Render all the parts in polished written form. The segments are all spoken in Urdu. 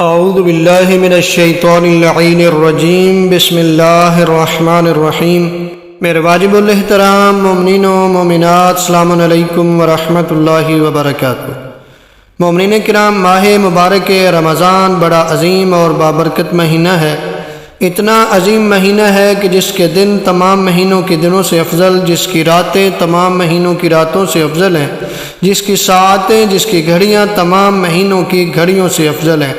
اعوذ باللہ من الشیطان اللعین الرجیم بسم اللہ الرحمن الرحیم۔ میرے واجب الاحترام مومنین و مومنات، السلام علیکم ورحمۃ اللہ وبرکاتہ۔ مومنین کرام، ماہ مبارک رمضان بڑا عظیم اور بابرکت مہینہ ہے۔ اتنا عظیم مہینہ ہے کہ جس کے دن تمام مہینوں کے دنوں سے افضل، جس کی راتیں تمام مہینوں کی راتوں سے افضل ہیں، جس کی ساعتیں، جس کی گھڑیاں تمام مہینوں کی گھڑیوں سے افضل ہیں۔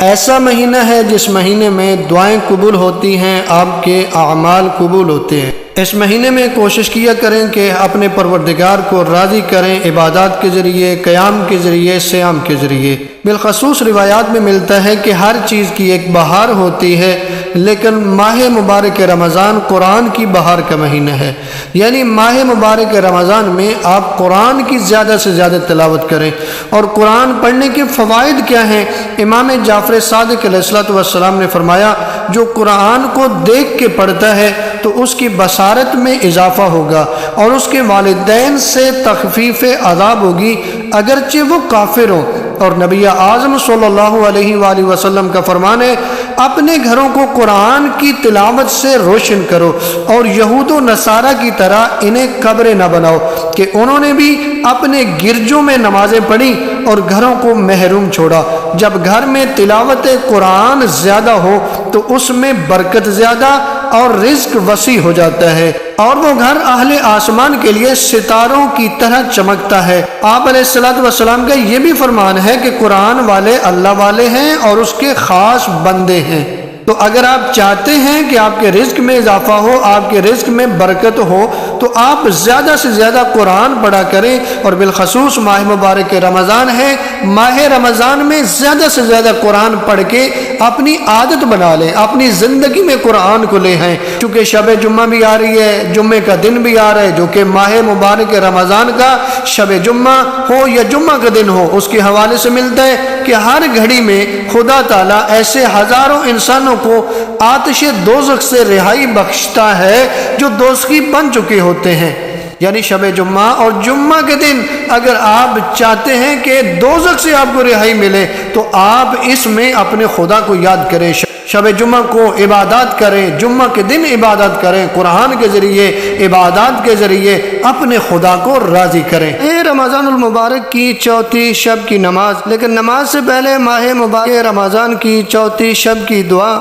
ایسا مہینہ ہے جس مہینے میں دعائیں قبول ہوتی ہیں، آپ کے اعمال قبول ہوتے ہیں۔ اس مہینے میں کوشش کیا کریں کہ اپنے پروردگار کو راضی کریں، عبادات کے ذریعے، قیام کے ذریعے، صیام کے ذریعے۔ بالخصوص روایات میں ملتا ہے کہ ہر چیز کی ایک بہار ہوتی ہے، لیکن ماہ مبارک رمضان قرآن کی بہار کا مہینہ ہے۔ یعنی ماہ مبارک رمضان میں آپ قرآن کی زیادہ سے زیادہ تلاوت کریں۔ اور قرآن پڑھنے کے فوائد کیا ہیں؟ امام جعفر صادق علیہ السلام نے فرمایا، جو قرآن کو دیکھ کے پڑھتا ہے تو اس کی بصارت میں اضافہ ہوگا اور اس کے والدین سے تخفیف عذاب ہوگی، اگرچہ وہ کافر ہوں۔ اور نبی اعظم صلی اللہ علیہ وآلہ وسلم کا فرمان ہے، اپنے گھروں کو قرآن کی تلاوت سے روشن کرو اور یہود و نصارہ کی طرح انہیں قبریں نہ بناؤ کہ انہوں نے بھی اپنے گرجوں میں نمازیں پڑھی اور گھروں کو محروم چھوڑا۔ جب گھر میں تلاوت قرآن زیادہ ہو تو اس میں برکت زیادہ اور رزق وسیع ہو جاتا ہے، اور وہ گھر اہل آسمان کے لیے ستاروں کی طرح چمکتا ہے۔ آپ علیہ السلام کا یہ بھی فرمان ہے کہ قرآن والے اللہ والے ہیں اور اس کے خاص بندے ہیں۔ تو اگر آپ چاہتے ہیں کہ آپ کے رزق میں اضافہ ہو، آپ کے رزق میں برکت ہو، تو آپ زیادہ سے زیادہ قرآن پڑھا کریں۔ اور بالخصوص ماہ مبارک رمضان ہے، ماہ رمضان میں زیادہ سے زیادہ قرآن پڑھ کے اپنی عادت بنا لیں، اپنی زندگی میں قرآن کو لے آئیں۔ چونکہ شب جمعہ بھی آ رہی ہے، جمعے کا دن بھی آ رہا ہے، جو کہ ماہ مبارک رمضان کا شب جمعہ ہو یا جمعہ کا دن ہو، اس کے حوالے سے ملتا ہے کہ ہر گھڑی میں خدا تعالیٰ ایسے ہزاروں انسانوں کو آتش دوزخ سے رہائی بخشتا ہے جو دوزخی بن چکے ہوتے ہیں۔ یعنی شب جمعہ اور جمعہ کے دن اگر آپ چاہتے ہیں کہ دوزخ سے آپ کو رہائی ملے تو آپ اس میں اپنے خدا کو یاد کریں، شب جمعہ کو عبادات کریں، جمعہ کے دن عبادات کریں، قرآن کے ذریعے، عبادات کے ذریعے اپنے خدا کو راضی کریں۔ رمضان المبارک کی چوتھی شب کی نماز، لیکن نماز سے پہلے ماہ مبارک رمضان کی چوتھی شب کی دعا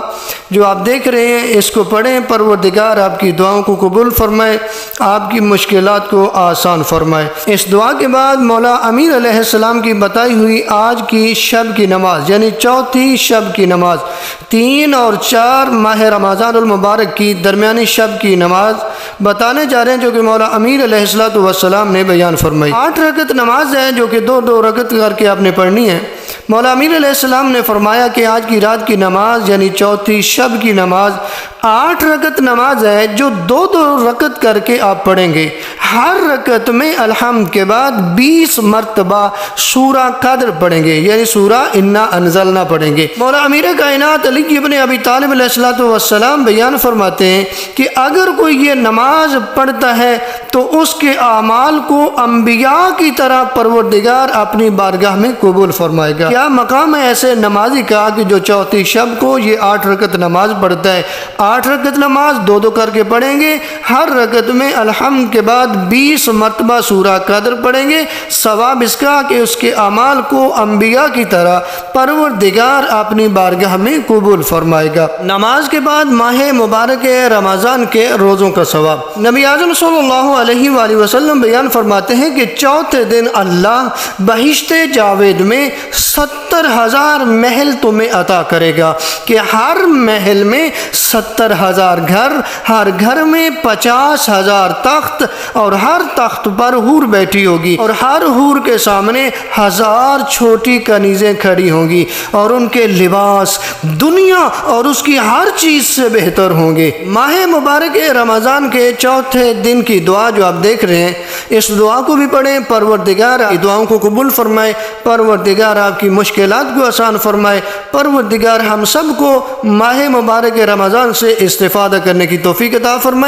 جو آپ دیکھ رہے ہیں، اس کو پڑھیں۔ پروردگار آپ کی دعاؤں کو قبول فرمائے، آپ کی مشکلات کو آسان فرمائے۔ اس دعا کے بعد مولا امیر علیہ السلام کی بتائی ہوئی آج کی شب کی نماز، یعنی چوتھی شب کی نماز، 3 اور 4 ماہ رمضان المبارک کی درمیانی شب کی نماز بتانے جا رہے ہیں، جو کہ مولا امیر علیہ السلام نے بیان فرمائی۔ 8 رکعت نماز ہے جو کہ 2 رکعت کر کے آپ نے پڑھنی ہے۔ مولا امیر علیہ السلام نے فرمایا کہ آج کی رات کی نماز یعنی چوتھی شب کی نماز 8 رکعت نماز ہے جو 2 رکعت کر کے آپ پڑھیں گے۔ ہر رکعت میں الحمد کے بعد 20 مرتبہ سورہ قدر پڑھیں گے، یعنی سورہ انا انزلنا پڑھیں گے۔ مولا امیر کائنات علی ابن ابی طالب علیہ السلام بیان فرماتے ہیں کہ اگر کوئی یہ نماز پڑھتا ہے تو اس کے اعمال کو انبیاء کی طرح پروردگار اپنی بارگاہ میں قبول فرمائے گا۔ کیا مقام ہے ایسے نمازی کا کہ جو چوتھی شب کو یہ 8 رکعت نماز پڑھتا ہے۔ 8 رکعت نماز 2 کر کے پڑھیں گے، ہر رکعت میں الحمد کے بعد 20 مرتبہ سورہ قدر پڑھیں گے۔ ثواب اس کا کہ اس کے اعمال کو انبیاء کی طرح پروردگار اپنی بارگاہ میں قبول فرمائے گا۔ نماز کے بعد ماہ مبارک رمضان کے روزوں کا ثواب، نبی اعظم صلی اللہ علیہ وآلہ وسلم بیان فرماتے ہیں کہ چوتھے دن اللہ بہشت جاوید میں 70,000 محل تمہیں عطا کرے گا کہ ہر محل میں 70,000 گھر، ہر گھر میں 50,000 تخت، اور ہر تخت پر حور بیٹھی ہوگی، اور ہر حور کے سامنے 1000 چھوٹی کنیزیں کھڑی ہوں گی، اور ان کے لباس دنیا اور اس کی ہر چیز سے بہتر ہوں گے۔ ماہ مبارک رمضان کے چوتھے دن کی دعا جو آپ دیکھ رہے ہیں، اس دعا کو بھی پڑھیں۔ پروردگار دعاؤں کو قبول فرمائے، پروردگار آپ کی مشکلات کو آسان فرمائے، پروردگار ہم سب کو ماہ مبارک رمضان سے استفادہ کرنے کی توفیق عطا فرمائے۔